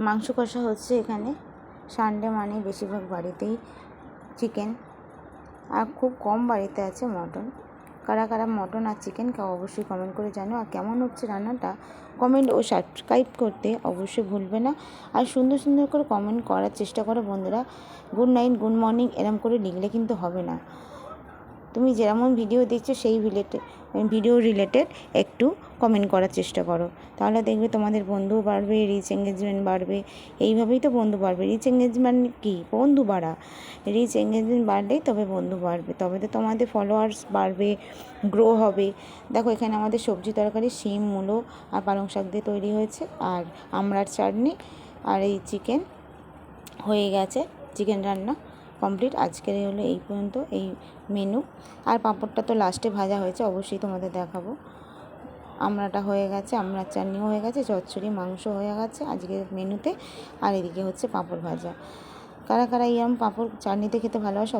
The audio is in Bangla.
মাংস কষা হচ্ছে এখানে। সানডে মানে বেশিরভাগ বাড়িতেই চিকেন, আর খুব কম বাড়িতে আছে মটন। কারা কারা মটন আর চিকেন খাও অবশ্যই কমেন্ট করে জানো। আর কেমন হচ্ছে রান্নাটা কমেন্ট ও সাবস্ক্রাইব করতে অবশ্যই ভুলবে না। আর সুন্দর সুন্দর করে কমেন্ট করার চেষ্টা করো বন্ধুরা। গুড নাইট, গুড মর্নিং এরম করে লিখলে কিন্তু হবে না। তুমি যেমন ভিডিও দেখছো সেই ভিডিও রিলেটেড একটু কমেন্ট করার চেষ্টা করো, তাহলে দেখবে তোমাদের বন্ধু বাড়বে, রিচ এঙ্গেজমেন্ট বাড়বে। এইভাবেই তো বন্ধু বাড়বে। রিচ এঙ্গেজমেন্ট কি? বন্ধু বাড়া। রিচ এঙ্গেজমেন্ট বাড়লেই তবে বন্ধু বাড়বে, তবে তো তোমাদের ফলোয়ার্স বাড়বে, গ্রো হবে। দেখো এখানে আমাদের সবজি তরকারি শিম, মূলো আর পালং শাক দিয়ে তৈরি হয়েছে, আর আমড়ার চাটনি, আর এই চিকেন হয়ে গেছে। চিকেন রান্না কমপ্লিট। আজকের হলো এই পর্যন্ত এই মেনু। আর পাঁপড়টা তো লাস্টে ভাজা হয়েছে, অবশ্যই তোমাদের দেখাবো। আমড়াটা হয়ে গেছে, আমড়ার চাটনিও হয়ে গেছে, চচ্চড়ি মাংস হয়ে গেছে আজকের মেনুতে। আর এদিকে হচ্ছে পাঁপড় ভাজা। কারা কারা এরম পাঁপড় চাটনিতে খেতে ভালোবাসো?